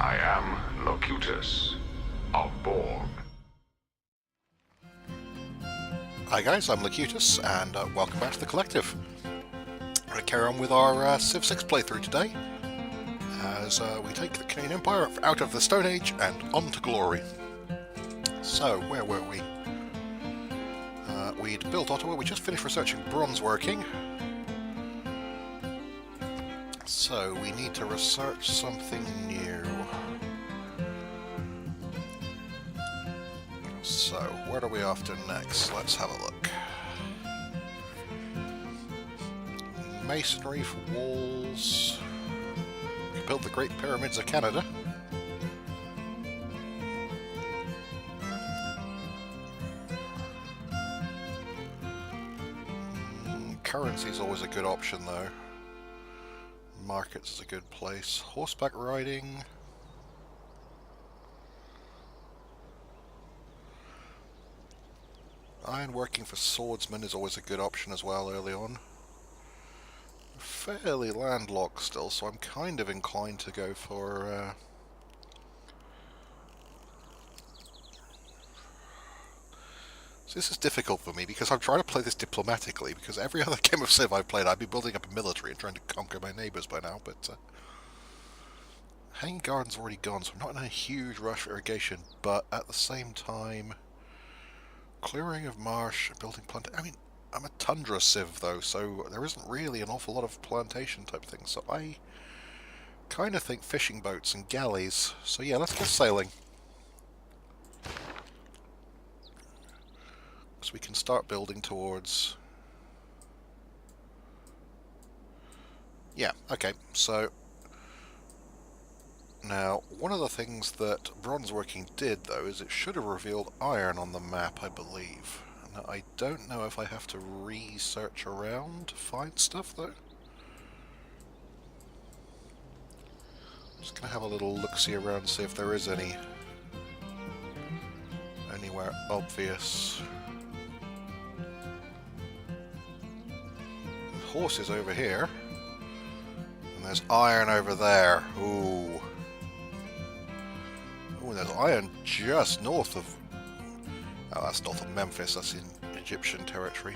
I am Locutus of Borg. Hi guys, I'm Locutus, and welcome back to the Collective. We're going to carry on with our Civ 6 playthrough today, as we take the Canadian Empire out of the Stone Age and on to glory. So, where were we? We'd built Ottawa, we just finished researching bronze working. So, we need to research something new. So, what are we after next? Let's have a look. Masonry for walls. We can build the Great Pyramids of Canada. Currency is always a good option though. Markets is a good place. Horseback riding. Ironworking for swordsmen is always a good option as well early on. Fairly landlocked still, so I'm kind of inclined to go for So this is difficult for me because I'm trying to play this diplomatically, because every other game of Civ I've played I'd be building up a military and trying to conquer my neighbours by now, but Hanging Garden's already gone, so I'm not in a huge rush for irrigation, but at the same time clearing of marsh, building plant. I mean, I'm a tundra civ though, so there isn't really an awful lot of plantation type things, so I kind of think fishing boats and galleys. So yeah, let's get sailing. So we can start building towards... Yeah, okay, so... Now, one of the things that bronze working did, though, is it should have revealed iron on the map, I believe. Now, I don't know if I have to research around to find stuff, though. Just going to have a little look-see around, see if there is anywhere obvious. Horses over here. And there's iron over there. Ooh. Oh, there's iron just north of... Oh, that's north of Memphis. That's in Egyptian territory.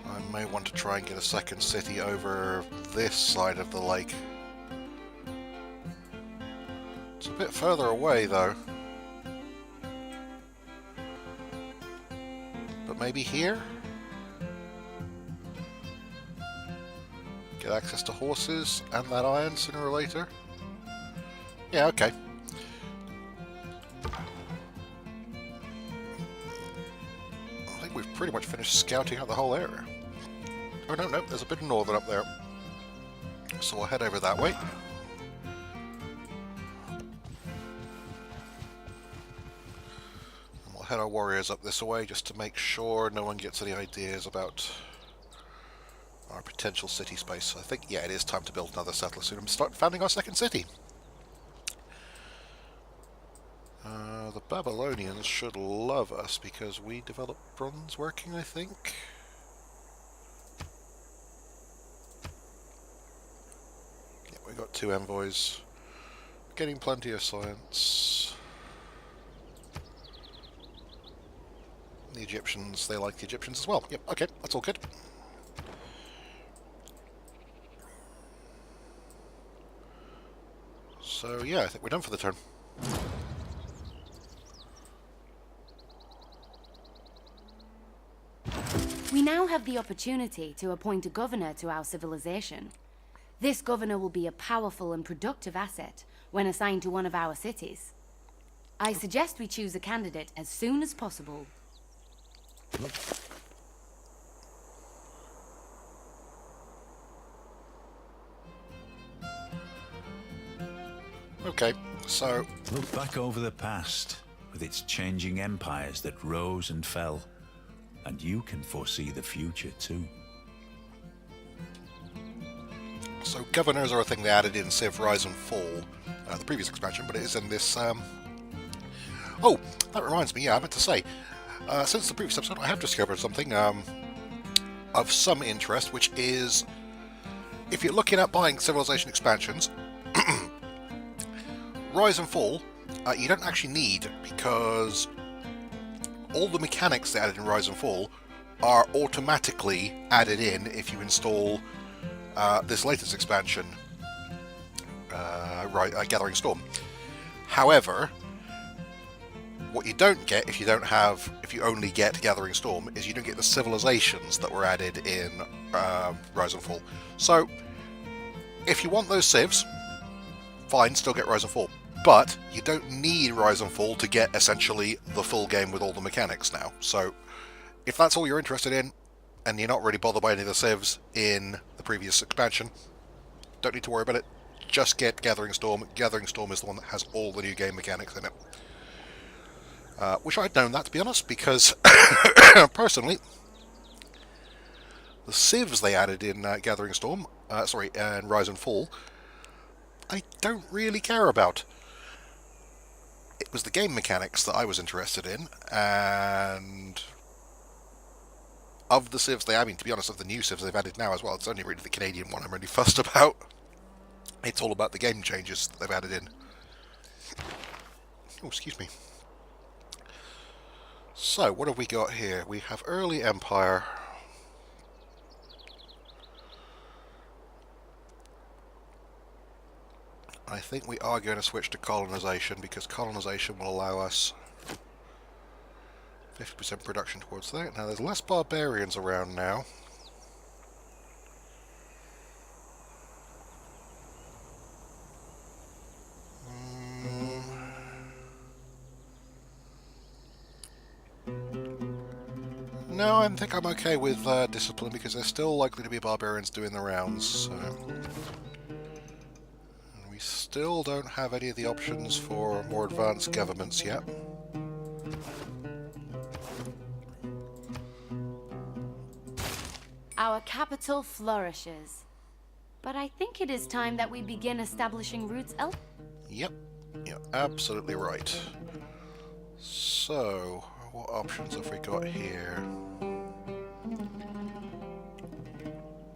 I may want to try and get a second city over this side of the lake. It's a bit further away, though. But maybe here? Get access to horses and that iron sooner or later. Yeah, okay. I think we've pretty much finished scouting out the whole area. Oh no, there's a bit of northern up there. So we'll head over that way. And we'll head our warriors up this way just to make sure no one gets any ideas about our potential city space. I think, yeah, it is time to build another settler soon and start founding our second city. The Babylonians should love us because we developed bronze working, I think. Yeah, we got 2 envoys. Getting plenty of science. The Egyptians, they like the Egyptians as well. Yep, okay, that's all good. So yeah, I think we're done for the turn. We now have the opportunity to appoint a governor to our civilization. This governor will be a powerful and productive asset when assigned to one of our cities. I suggest we choose a candidate as soon as possible. Okay, so... Look back over the past, with its changing empires that rose and fell, and you can foresee the future too. So governors are a thing they added in Civ Rise and Fall, the previous expansion, but it is in this... Oh, that reminds me, yeah, I meant to say, since the previous episode I have discovered something of some interest, which is if you're looking at buying Civilization expansions, Rise and Fall, you don't actually need, because all the mechanics they added in Rise and Fall are automatically added in if you install this latest expansion, Gathering Storm. However, what you don't get if you only get Gathering Storm is you don't get the civilizations that were added in Rise and Fall. So, if you want those civs, fine, still get Rise and Fall. But you don't need Rise and Fall to get essentially the full game with all the mechanics now. So, if that's all you're interested in, and you're not really bothered by any of the civs in the previous expansion, don't need to worry about it. Just get Gathering Storm. Gathering Storm is the one that has all the new game mechanics in it. Wish I'd known that, to be honest, because personally, the civs they added in Gathering Storm, and Rise and Fall, I don't really care about. It was the game mechanics that I was interested in, and of the civs to be honest, of the new civs they've added now as well, it's only really the Canadian one I'm really fussed about. It's all about the game changes that they've added in. Oh, excuse me. So, what have we got here? We have Early Empire. I think we are going to switch to colonization, because colonization will allow us 50% production towards that. Now, there's less barbarians around now. No, I think I'm okay with discipline, because there's still likely to be barbarians doing the rounds. So. We still don't have any of the options for more advanced governments yet. Our capital flourishes. But I think it is time that we begin establishing roots elsewhere. Yep, you're absolutely right. So, what options have we got here?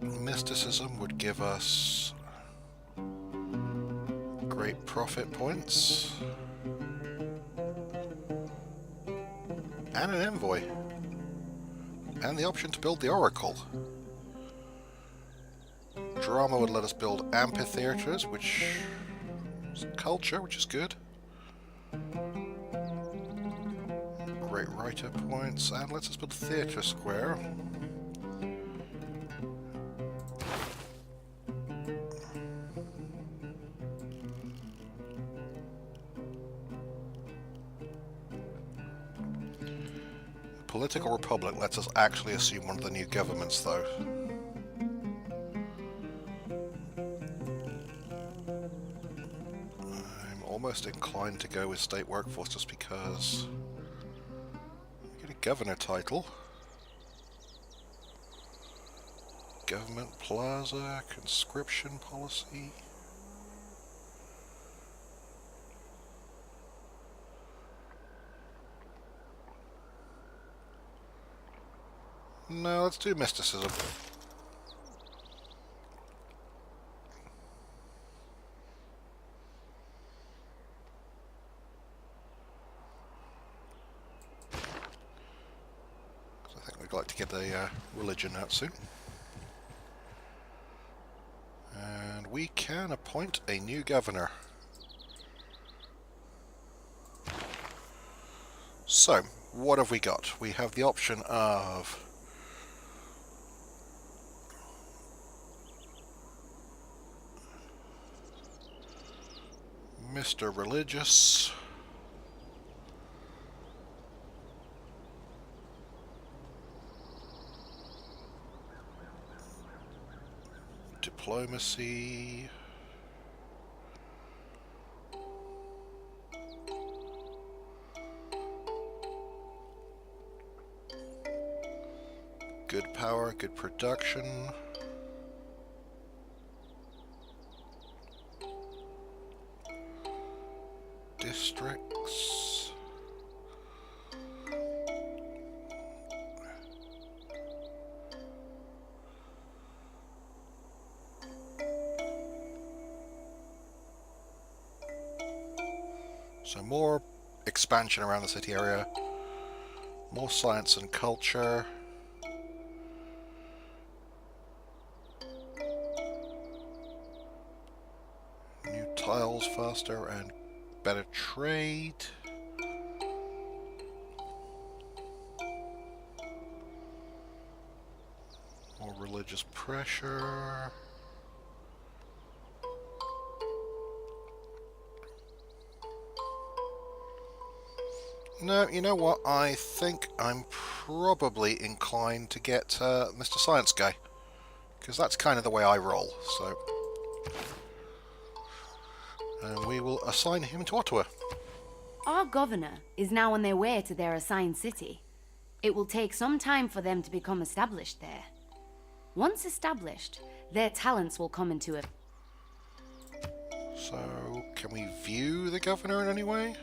Mysticism would give us great profit points. And an envoy. And the option to build the Oracle. Drama would let us build amphitheaters, which is culture, which is good. Great writer points, and lets us build theatre square. Political Republic lets us actually assume one of the new governments, though. I'm almost inclined to go with state workforce just because I get a governor title. Government plaza, conscription policy. No, let's do mysticism. I think we'd like to get a religion out soon. And we can appoint a new governor. So, what have we got? We have the option of Mr. Religious, Diplomacy, good power, good production. Districts. So more expansion around the city area, more science and culture. New tiles faster and better trade. More religious pressure. No, you know what? I think I'm probably inclined to get Mr. Science Guy. Because that's kind of the way I roll, so... And we will assign him to Ottawa. Our governor is now on their way to their assigned city. It will take some time for them to become established there. Once established, their talents will come into it. So, can we view the governor in any way?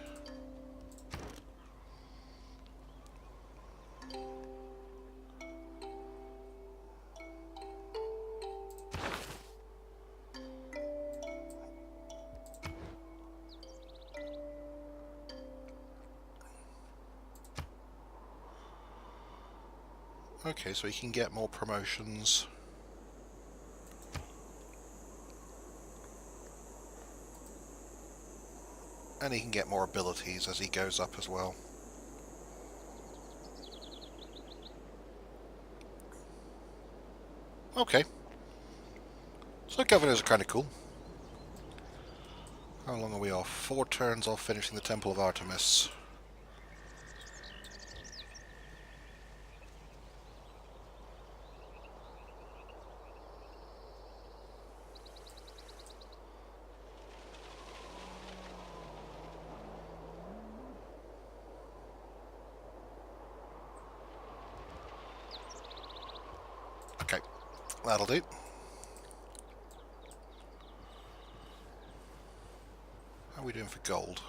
Okay, so he can get more promotions. And he can get more abilities as he goes up as well. Okay. So governors are kind of cool. How long are we off? 4 turns off finishing the Temple of Artemis. Okay, that'll do. How are we doing for gold?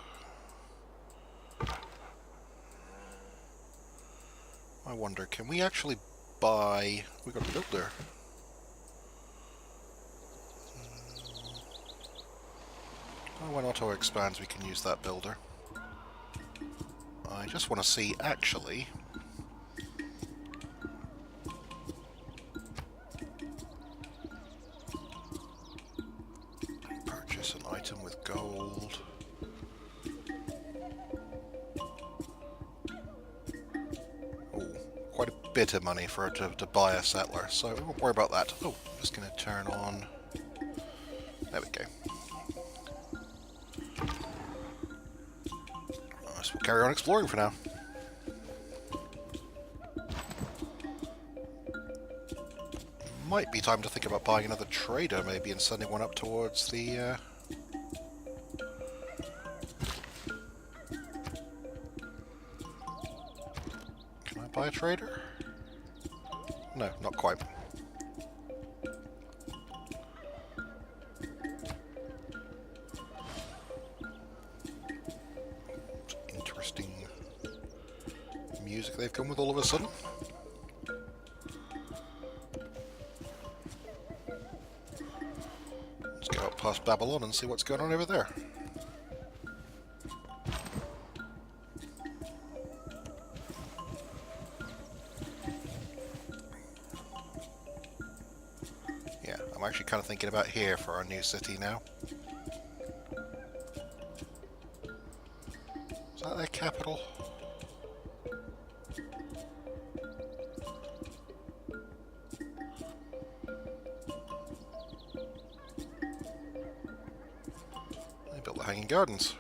I wonder, can we actually buy... We got a builder. Oh, when Auto expands we can use that builder. I just want to see actually... Purchase an item with gold. Oh, quite a bit of money for her to buy a settler, so we won't worry about that. Oh, just going to turn on... There we go. I guess we'll carry on exploring for now. Might be time to think about buying another trader maybe and sending one up towards the... Can I buy a trader? No, not quite. Interesting music they've come with all of a sudden. Let's go up past Babylon and see what's going on over there. Yeah, I'm actually kind of thinking about here for our new city now. Is that their capital? They built the Hanging Gardens.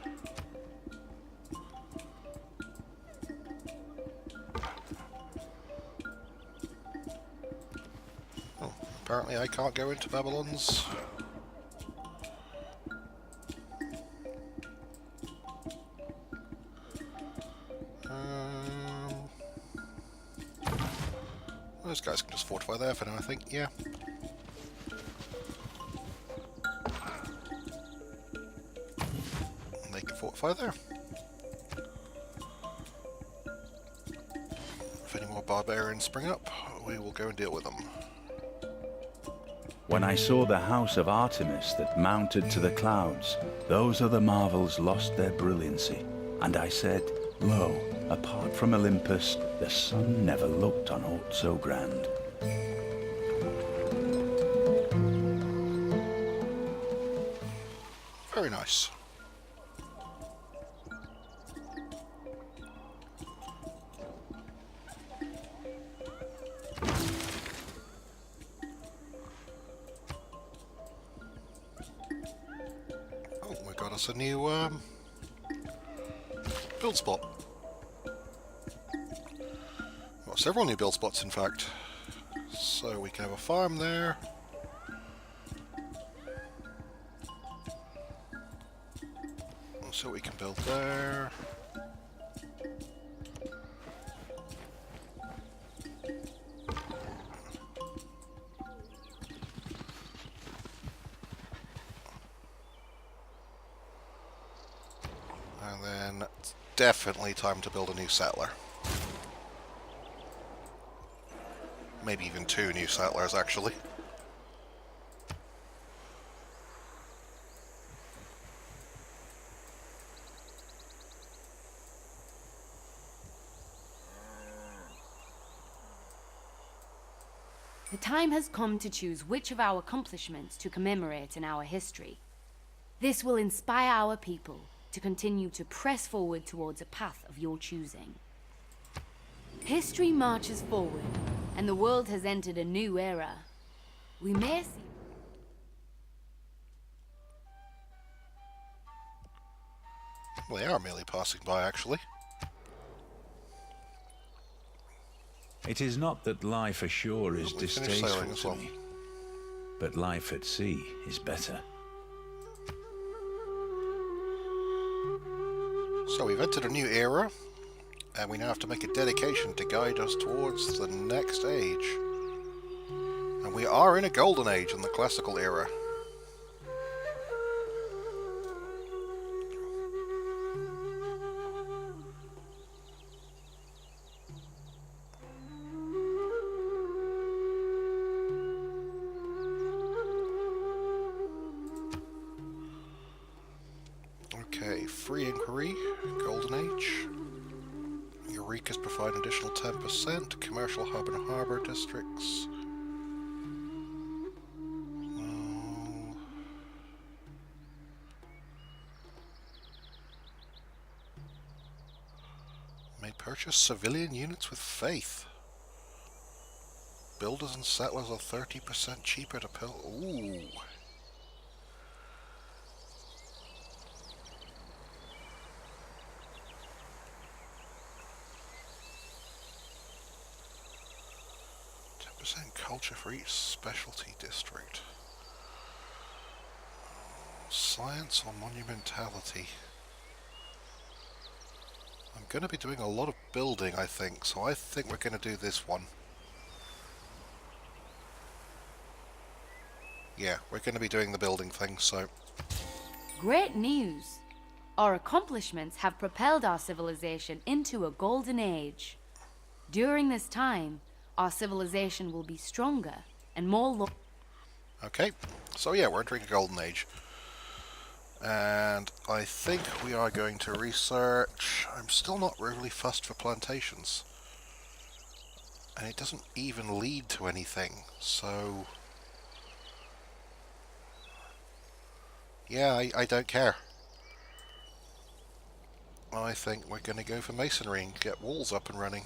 Oh, apparently I can't go into Babylon's. Those guys can just fortify there for now, I think, yeah. And they can fortify there. If any more barbarians spring up, we will go and deal with them. When I saw the house of Artemis that mounted to the clouds, those other marvels lost their brilliancy. And I said, lo, apart from Olympus, the sun never looked on aught so grand. Very nice. Oh, we got us a new build spot. Well, several new build spots, in fact. So we can have a farm there. So we can build there. And then it's definitely time to build a new settler. Maybe even 2 new settlers, actually. The time has come to choose which of our accomplishments to commemorate in our history. This will inspire our people to continue to press forward towards a path of your choosing. History marches forward, and the world has entered a new era. We may see... Well, they are merely passing by, actually. It is not that life ashore is We finished sailing distasteful as to well. me, but life at sea is better. So we've entered a new era, and we now have to make a dedication to guide us towards the next age. And we are in a golden age in the classical era. Okay, free inquiry, golden age. Eureka's provide an additional 10%, commercial hub and harbour districts. May purchase civilian units with faith. Builders and settlers are 30% cheaper to build. Ooh. Culture for each specialty district. Science or monumentality. I'm going to be doing a lot of building, I think, so I think we're going to do this one. Yeah, we're going to be doing the building thing, so... Great news! Our accomplishments have propelled our civilization into a golden age. During this time, our civilization will be stronger and more Okay, so yeah, we're entering a golden age. And I think we are going to research... I'm still not really fussed for plantations. And it doesn't even lead to anything, so... Yeah, I don't care. I think we're going to go for masonry and get walls up and running.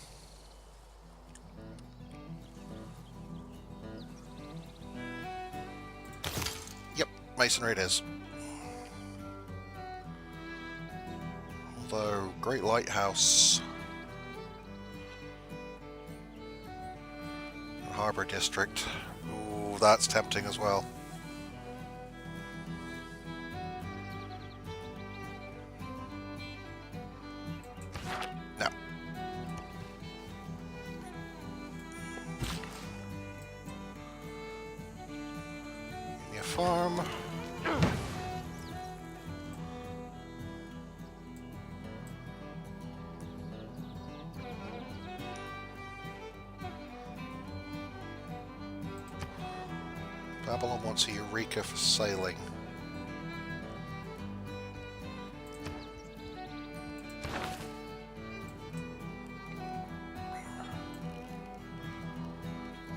Yep, masonry it is. Although, Great Lighthouse... Harbour District. Ooh, that's tempting as well. No. Give me a farm. Babylon wants a Eureka for sailing.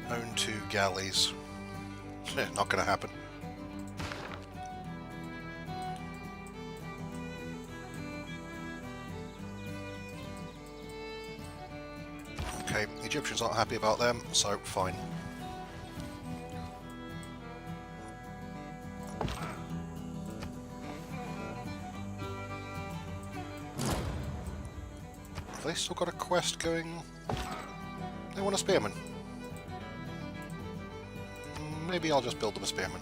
Own 2 galleys. Not going to happen. Okay, the Egyptians aren't happy about them, so fine. Have they still got a quest going? They want a spearman. Maybe I'll just build them a spearman.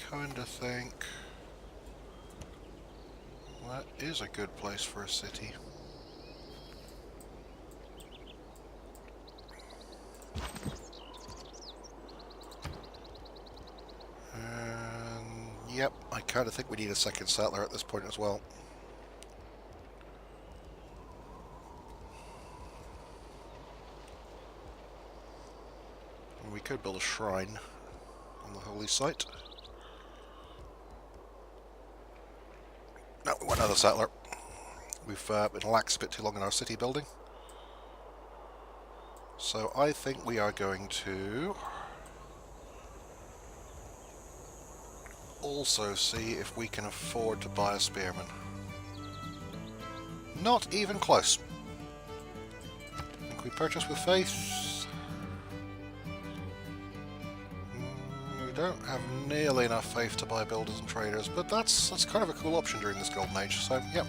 Kinda think that is a good place for a city. And yep, I kinda think we need a second settler at this point as well. And we could build a shrine on the holy site. No, we want another settler. We've been lax a bit too long in our city building. So I think we are going to also see if we can afford to buy a spearman. Not even close. Can we purchase with faith? We don't have nearly enough faith to buy builders and traders, but that's kind of a cool option during this golden age, so yep.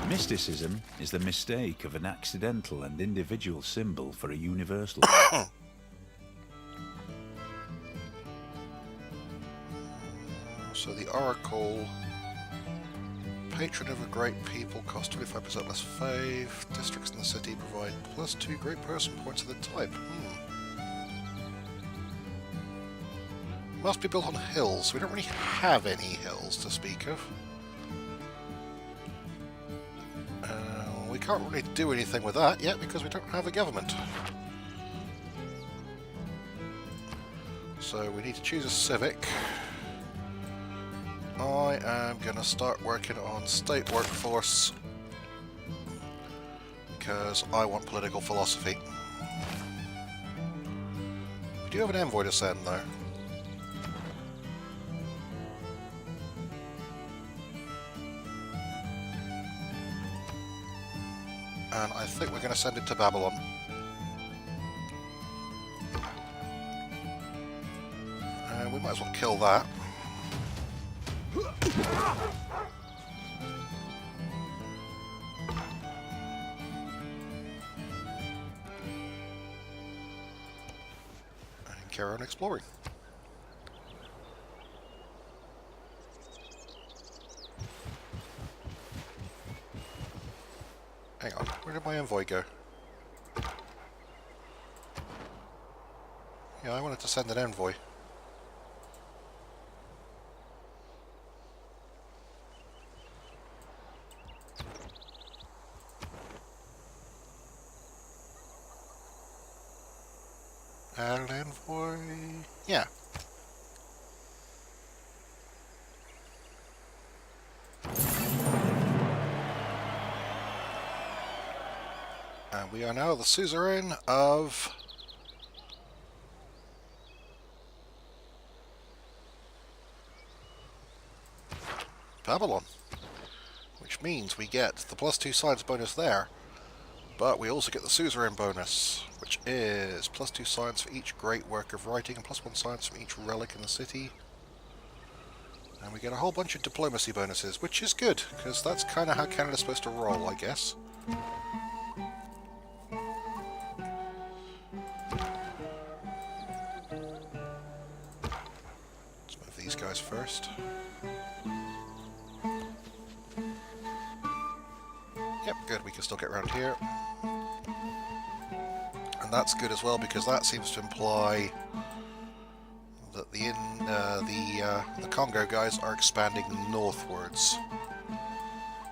Mysticism is the mistake of an accidental and individual symbol for a universal. So the Oracle, patron of a great people, cost 25% less faith. Districts in the city provide +2 great person points of the type. Must be built on hills. We don't really have any hills to speak of. We can't really do anything with that yet because we don't have a government. So we need to choose a civic. I am going to start working on state workforce because I want political philosophy. We do have an envoy to send though. And I think we're going to send it to Babylon. And we might as well kill that. And carry on exploring. Hang on, where did my envoy go? Yeah, I wanted to send an envoy. Add an envoy. Yeah. And we are now the suzerain of Babylon, which means we get the +2 science bonus there, But we also get the suzerain bonus, which is +2 science for each great work of writing and +1 science from each relic in the city. And we get a whole bunch of diplomacy bonuses, which is good, because that's kind of how Canada's supposed to roll, I guess. Let's move these guys first. Yep, good, we can still get around here. And that's good as well, because that seems to imply that the Congo guys are expanding northwards,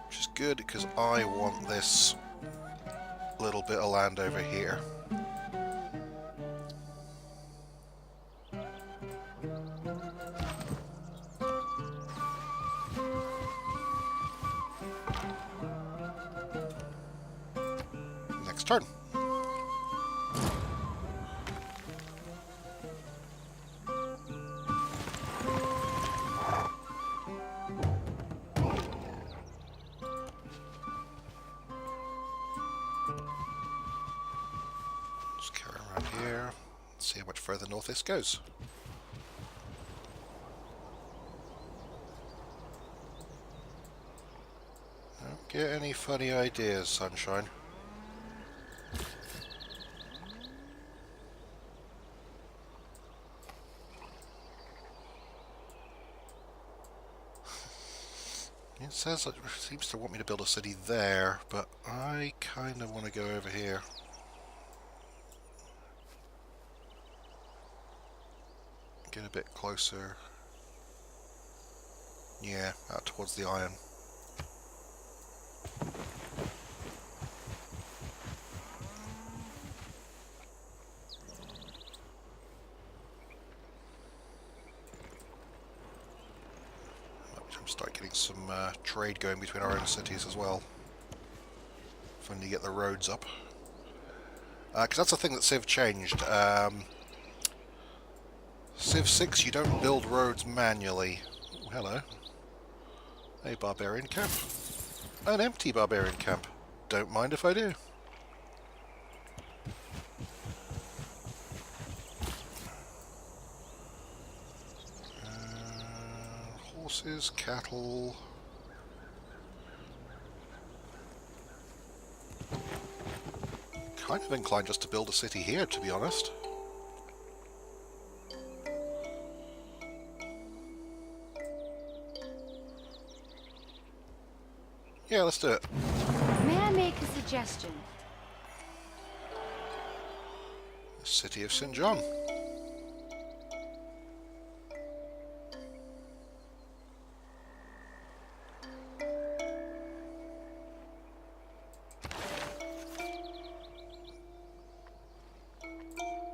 which is good because I want this little bit of land over here. Next turn. See how much further north this goes. Don't get any funny ideas, sunshine. It says it seems to want me to build a city there, but I kind of want to go over here. Get a bit closer. Yeah, out towards the iron. Start getting some trade going between our own cities as well. Finally get the roads up. Because that's the thing that Civ changed. Civ 6, you don't build roads manually. Oh, hello. A barbarian camp. An empty barbarian camp. Don't mind if I do. Horses, cattle. Kind of inclined just to build a city here, to be honest. Yeah, let's do it. May I make a suggestion? City of St. John.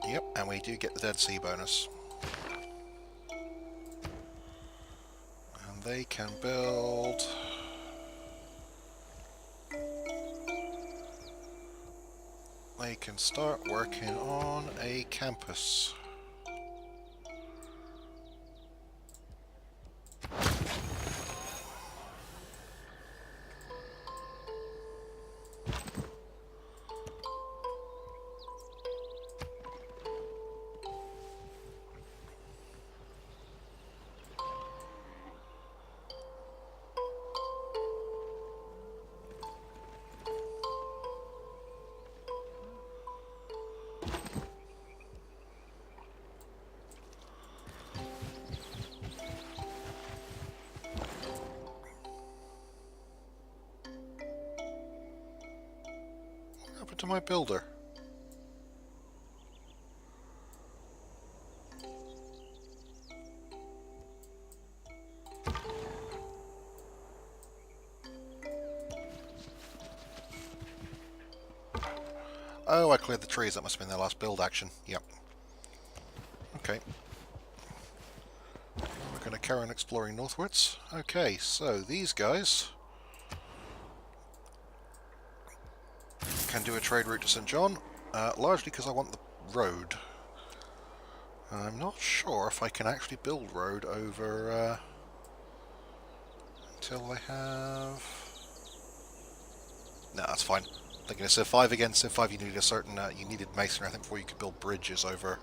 Yep, and we do get the Dead Sea bonus. And they can build... They can start working on a campus. To my builder. Oh, I cleared the trees. That must have been their last build action. Yep. Okay. We're going to carry on exploring northwards. Okay, so these guys can do a trade route to St. John, largely because I want the road. I'm not sure if I can actually build road over until I have... No, that's fine. Thinking of Civ 5 again. Civ 5 you needed a certain, you needed masonry I think before you could build bridges over.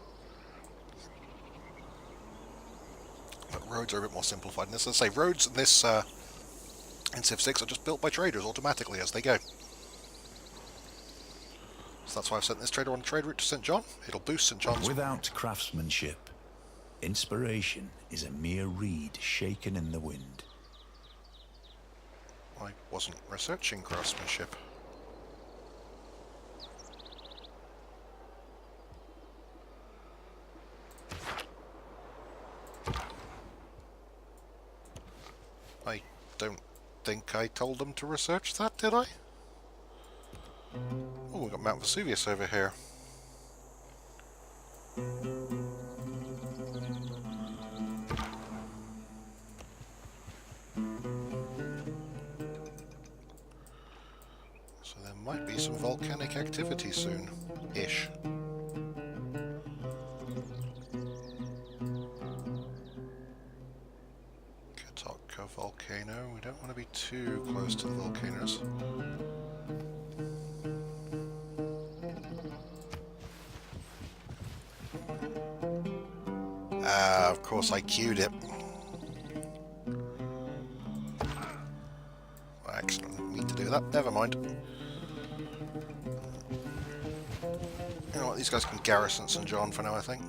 But roads are a bit more simplified. And as I say, roads in this, in Civ 6 are just built by traders automatically as they go. So that's why I've sent this trader on the trade route to St. John. It'll boost St. John's. Without craftsmanship, inspiration is a mere reed shaken in the wind. I wasn't researching craftsmanship. I don't think I told them to research that, did I? Oh, we've got Mount Vesuvius over here. So there might be some volcanic activity soon-ish. Katotka volcano. We don't want to be too close to the volcanoes. Of course I queued it. Excellent, didn't mean to do that. Never mind. You know what, these guys can garrison St. John for now, I think.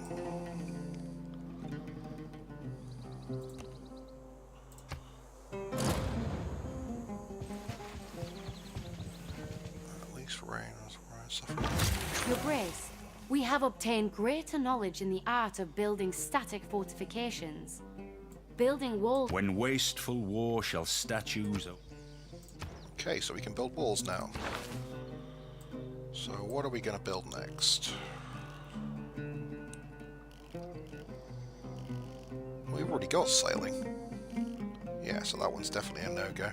At least rain is suffering. Your Grace, we have obtained greater knowledge in the art of building static fortifications. Building walls... When wasteful war shall statues... Okay, so we can build walls now. So what are we going to build next? We've already got sailing. Yeah, so that one's definitely a no-go.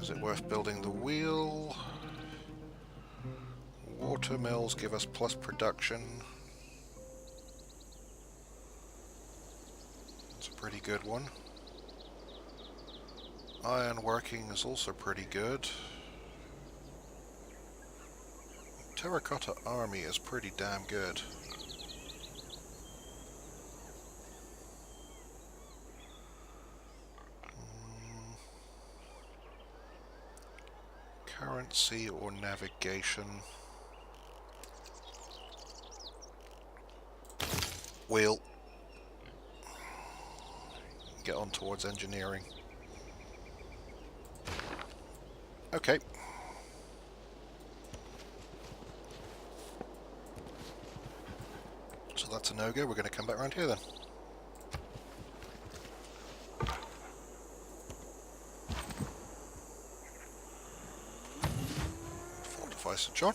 Is it worth building the wheel? Water mills give us plus production. That's a pretty good one. Iron working is also pretty good. Terracotta army is pretty damn good. Currency or navigation? Wheel. Get on towards engineering. Okay. So that's a no-go. We're going to come back around here then. Fortify St. John.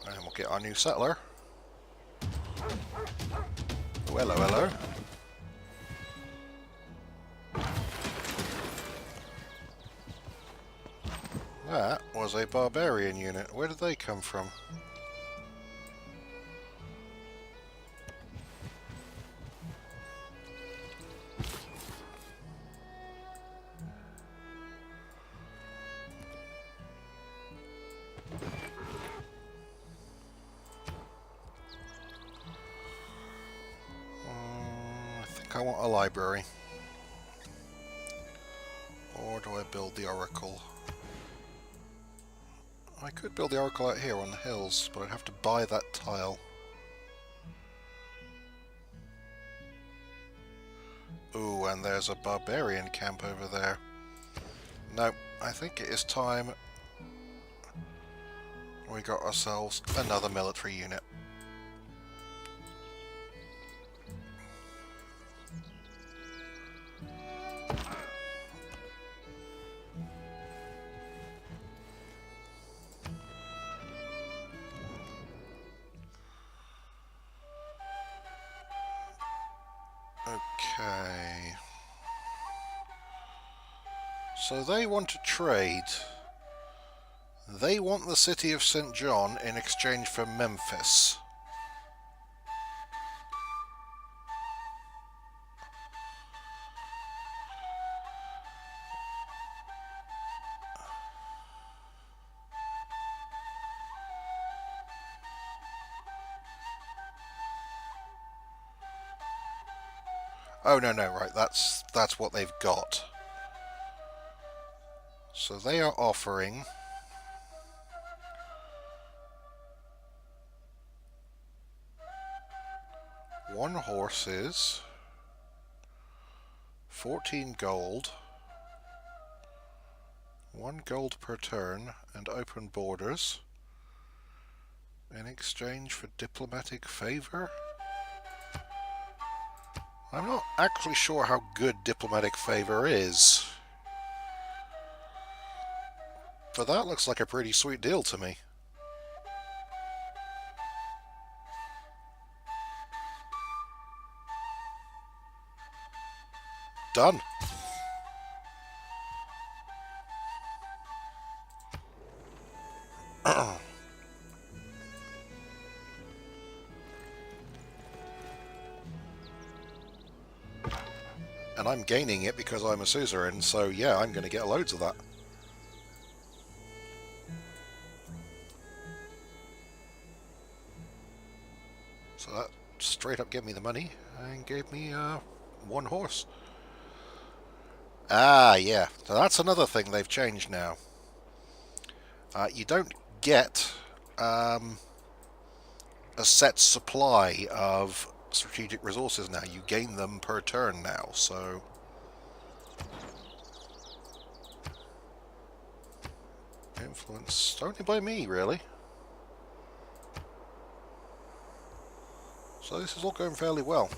And we'll get our new settler. Oh, hello, hello. That was a barbarian unit. Where did they come from? I think I want a library. Or do I build the oracle? I could build the oracle out here on the hills, but I'd have to buy that tile. Ooh, and there's a barbarian camp over there. No, I think it is time we got ourselves another military unit. Okay. So they want to trade. They want the city of St. John in exchange for Memphis. Oh, no, no, right, that's what they've got. So they are offering... one horses, 14 gold, 1 gold per turn, and open borders in exchange for diplomatic favor? I'm not actually sure how good diplomatic favor is, but that looks like a pretty sweet deal to me. Done. And I'm gaining it because I'm a suzerain, so yeah, I'm going to get loads of that. So that straight up gave me the money and gave me 1 horse. Ah, yeah. So that's another thing they've changed now. You don't get a set supply of strategic resources now. You gain them per turn now, so... influenced only by me, really. So this is all going fairly well.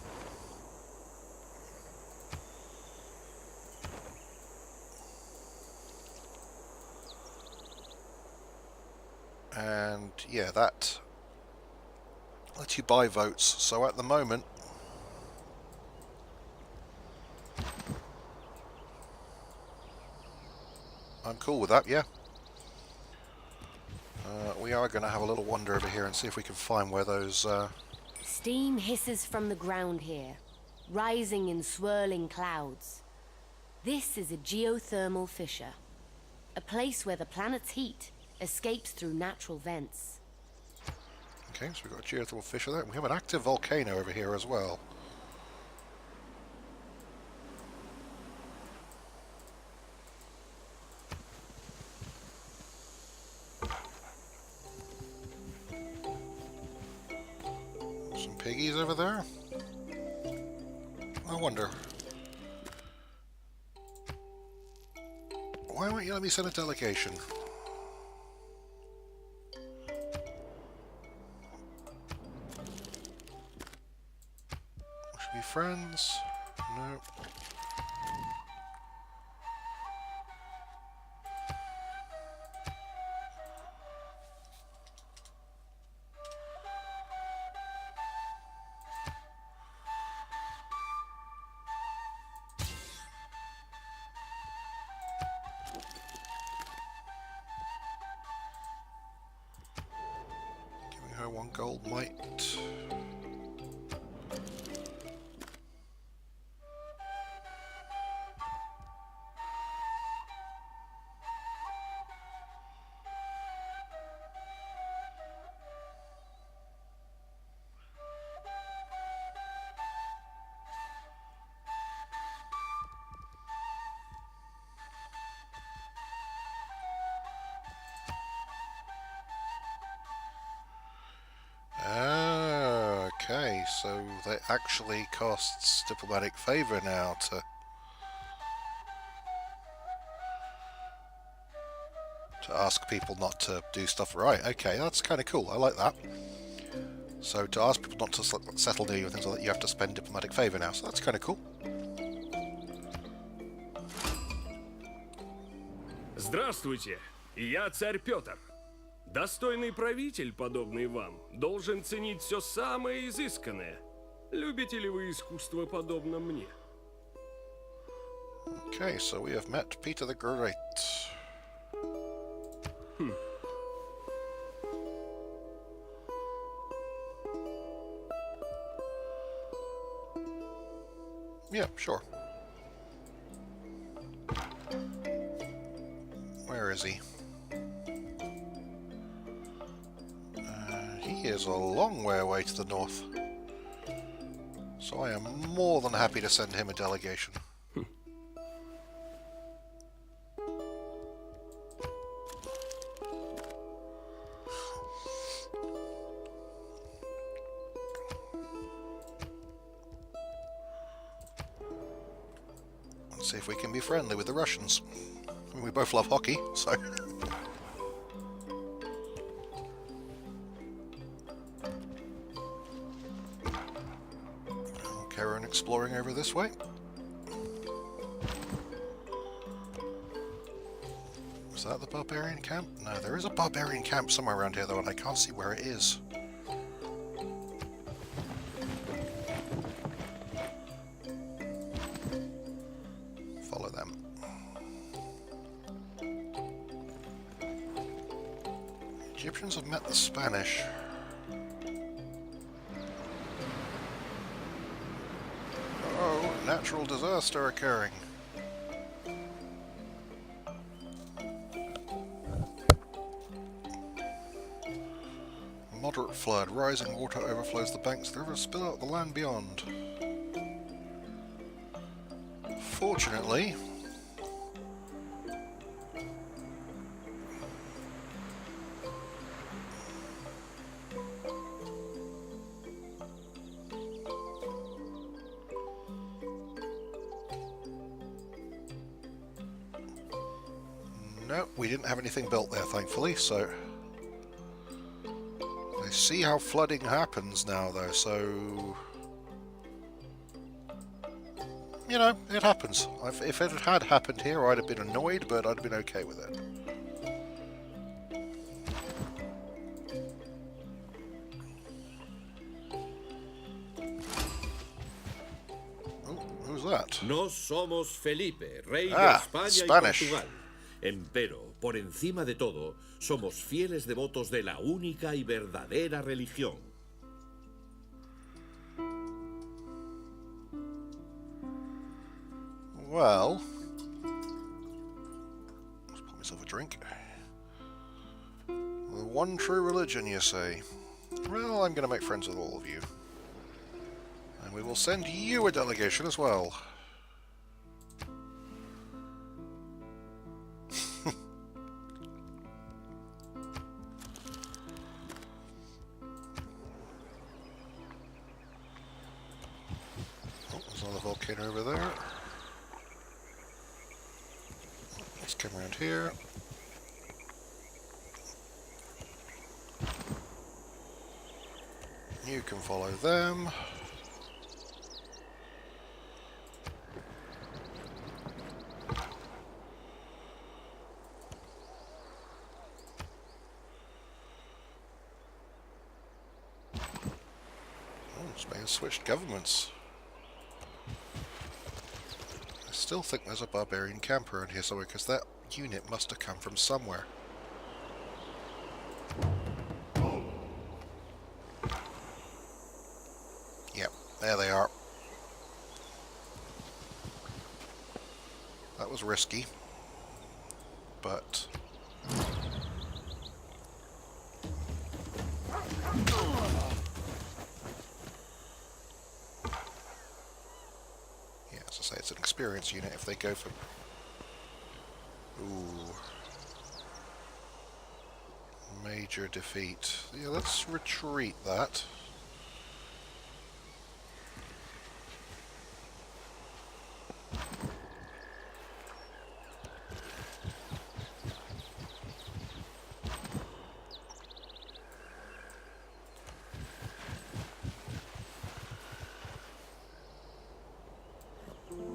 And yeah, that lets you buy votes. So at the moment, I'm cool with that, yeah. We are going to have a little wander over here and see if we can find where those... Steam hisses from the ground here, rising in swirling clouds. This is a geothermal fissure, a place where the planet's heat escapes through natural vents. Okay, so we've got a geothermal fissure there. We have an active volcano over here as well. Some piggies over there. I wonder. Why won't you let me send a delegation? Should be friends. Nope. Giving her 1 gold might. Okay, so that actually costs diplomatic favor now to ask people not to do stuff. Right, okay, that's kind of cool. I like that. So to ask people not to settle near you and things like that, you have to spend diplomatic favor now. So that's kind of cool. Здравствуйте, я царь Петр. Достойный правитель, подобный вам, должен ценить все самое изысканное. Любите ли вы искусство, подобно мне? Okay, so we have met Peter the Great. Yeah, sure. Where is he? He is a long way away to the north. So So I am more than happy to send him a delegation. Let's see if we can be friendly with the Russians. I mean, we both love hockey, so... Carry on exploring over this way. Is that the barbarian camp? No, there is a barbarian camp somewhere around here though, and I can't see where it is. Follow them. Egyptians have met the Spanish. Natural disaster occurring. Moderate flood. Rising water overflows the banks of the river, spill out the land beyond. Fortunately, no, we didn't have anything built there, thankfully, so... I see how flooding happens now, though, so... You know, it happens. If it had happened here, I'd have been annoyed, but I'd have been okay with it. Oh, who's that? Nos somos Felipe, rey de Ah, España Spanish. y Portugal. Empero, por encima de todo, somos fieles devotos de la única y verdadera religión. Well... Let's pour myself a drink. The one true religion, you say? Well, I'm going to make friends with all of you. And we will send you a delegation as well. Oh, there's another volcano over there. Let's come around here. You can follow them. Oh, Spain switched governments. I still think there's a barbarian camp around here somewhere, because that unit must have come from somewhere. Yep, there they are. That was risky, but... yeah, as I say, it's an experience unit if they go for... Ooh. Major defeat. Yeah, let's retreat that.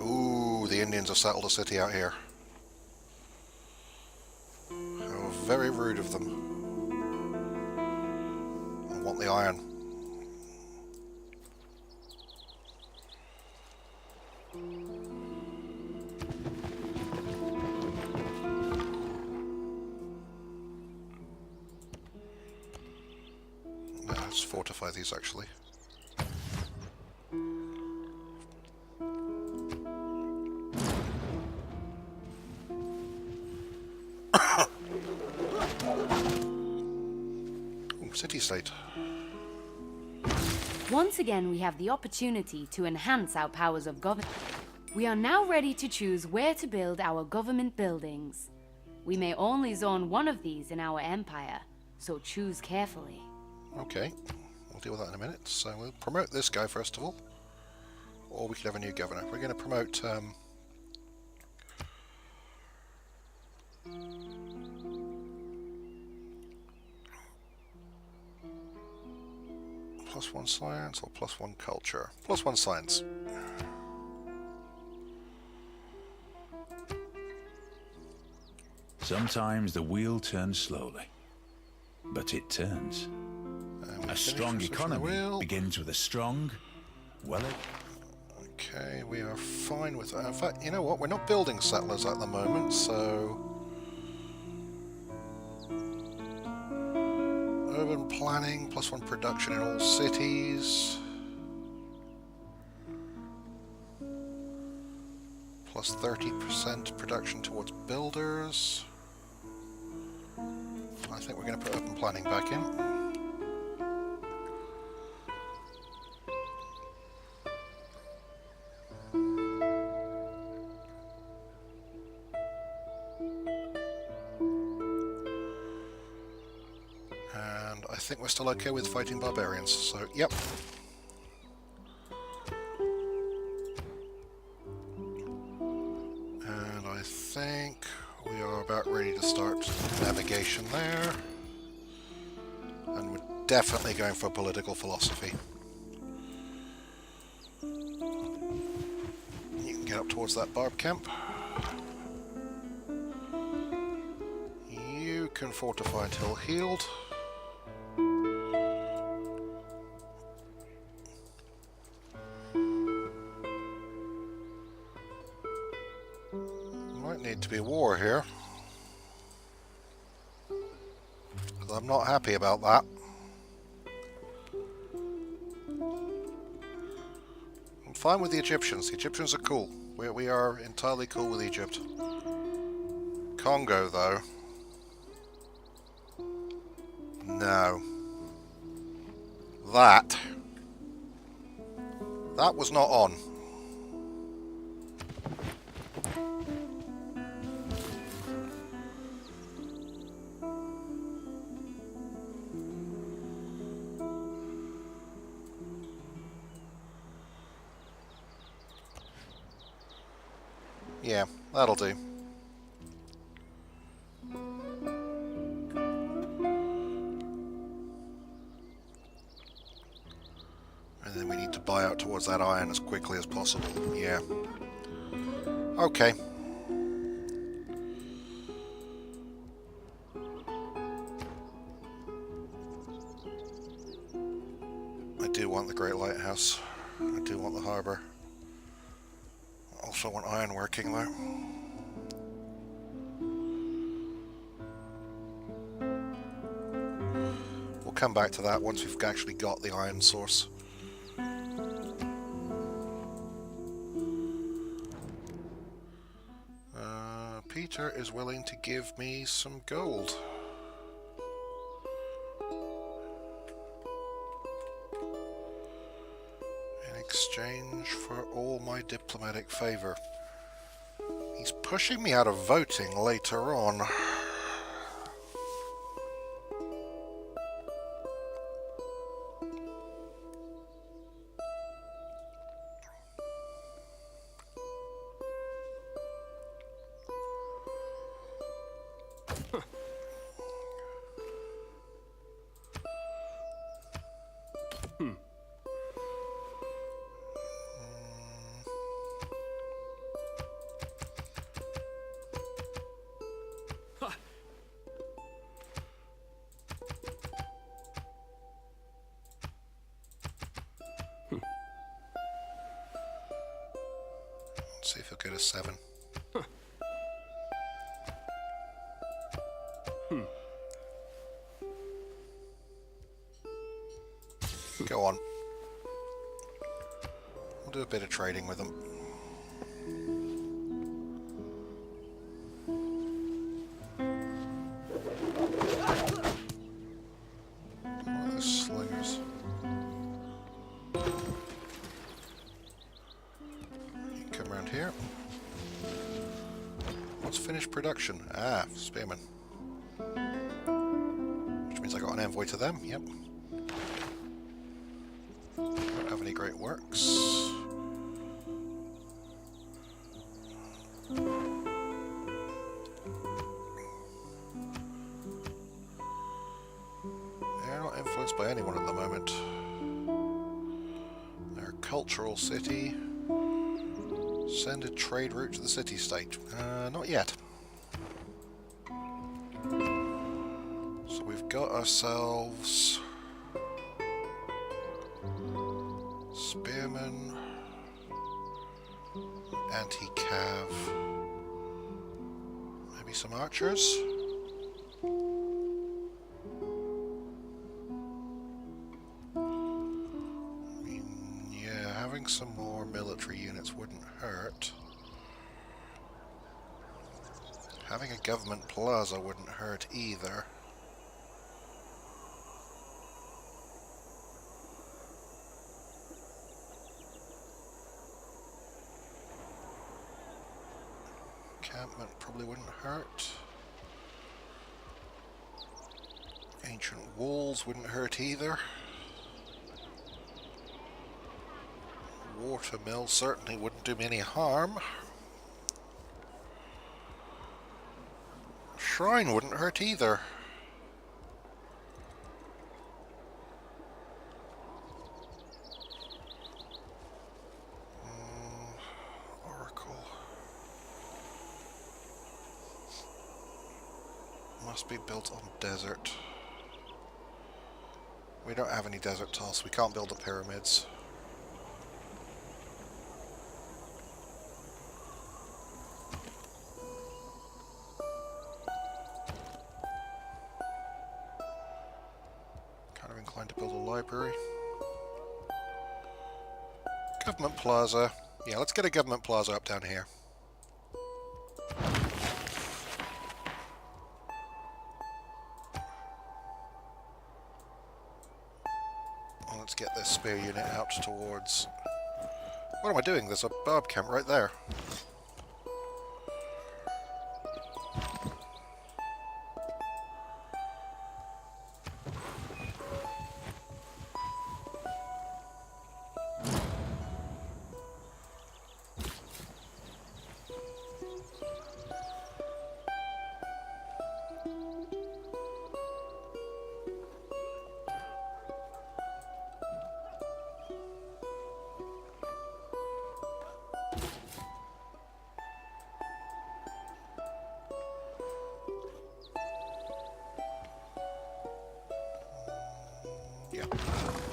Ooh, the Indians have settled a city out here. How very rude of them. I want the iron. Let's fortify these actually. Ooh, city-state. Once again, we have the opportunity to enhance our powers of government. We are now ready to choose where to build our government buildings. We may only zone one of these in our empire, so choose carefully. Okay, we'll deal with that in a minute. So we'll promote this guy first of all. Or we could have a new governor. We're going to promote... +1 science or +1 culture? +1 science. Sometimes the wheel turns slowly, but it turns. A strong economy begins with a strong, well... Okay, we are fine with that. In fact, you know what? We're not building settlers at the moment, so... Urban planning, +1 production in all cities. +30% production towards builders. I think we're going to put urban planning back in. And I think we're still okay with fighting barbarians, so yep. And I think we are about ready to start navigation there. And we're definitely going for political philosophy. You can get up towards that barb camp. You can fortify until healed. Might need to be war here. Because I'm not happy about that. I'm fine with the Egyptians. The Egyptians are cool. We are entirely cool with Egypt. Congo, though. No. That was not on. Yeah, that'll do. And then we need to buy out towards that iron as quickly as possible. Yeah. Okay. I do want the Great Lighthouse. I do want the harbour. I also want iron working though. We'll come back to that once we've actually got the iron source. Peter is willing to give me some gold. In exchange for all my diplomatic favor. He's pushing me out of voting later on. Let's see if he'll get a 7. Go on. We'll do a bit of trading with them. What are those slingers? here. What's finished production? Ah, spearmen. Which means I got an envoy to them, yep. Don't have any great works. They're not influenced by anyone at the moment. They're a cultural city. Send a trade route to the city-state. Not yet. So we've got ourselves spearmen, anti-cav, maybe some archers. Having some more military units wouldn't hurt. Having a government plaza wouldn't hurt either. Encampment probably wouldn't hurt. Ancient walls wouldn't hurt either. Watermill certainly wouldn't do me any harm. Shrine wouldn't hurt either. Oracle. Must be built on desert. We don't have any desert tiles, so we can't build the pyramids. Inclined to build a library. Government plaza. Yeah, let's get a government plaza up down here. Well, let's get this spear unit out towards... What am I doing? There's a barb camp right there.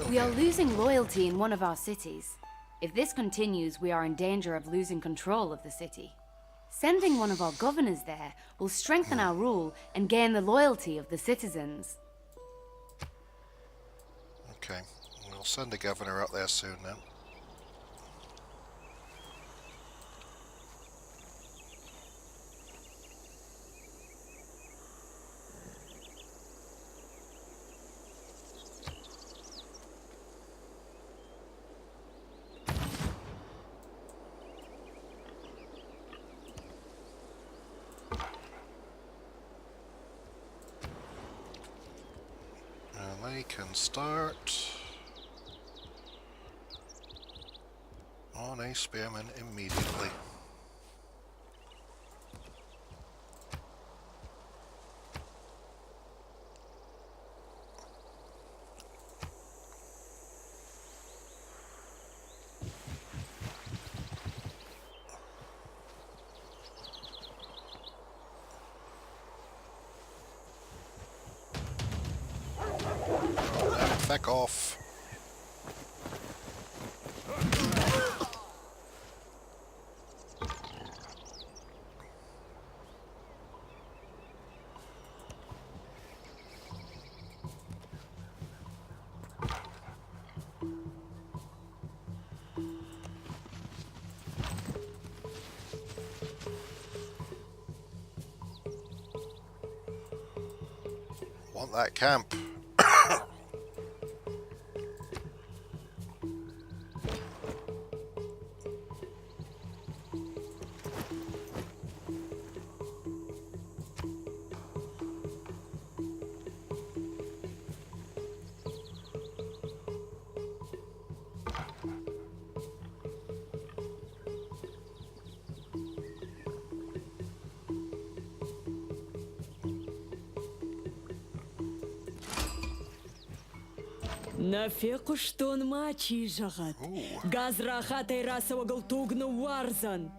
We are losing loyalty in one of our cities. If this continues, we are in danger of losing control of the city. Sending one of our governors there will strengthen our rule and gain the loyalty of the citizens. Okay, we'll send a governor out there soon then. They can start on a spearman immediately. Back off. Want that camp. Нафиг что он мачи жагат. Газрахатай раса вагалtuгну варзан.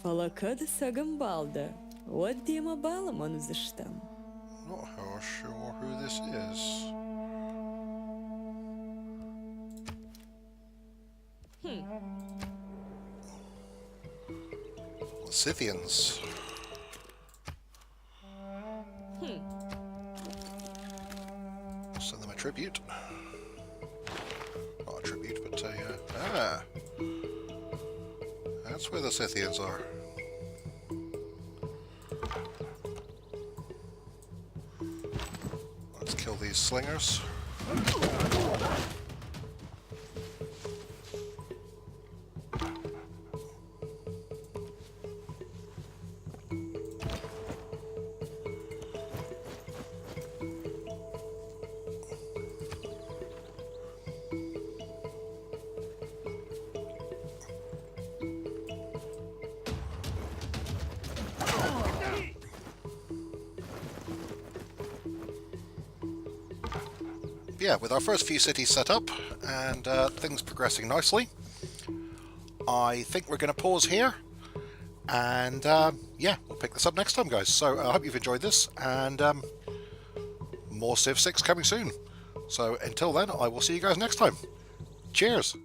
Фалакада сагамбалда. Вот Дима Баламан заштам. Not sure who this is. The Scythians. Send them a tribute. Not a tribute, but a... That's where the Scythians are. Let's kill these slingers. Yeah, with our first few cities set up and things progressing nicely, I think we're going to pause here, and yeah, we'll pick this up next time, guys. So I hope you've enjoyed this, and more Civ 6 coming soon. So until then, I will see you guys next time. Cheers!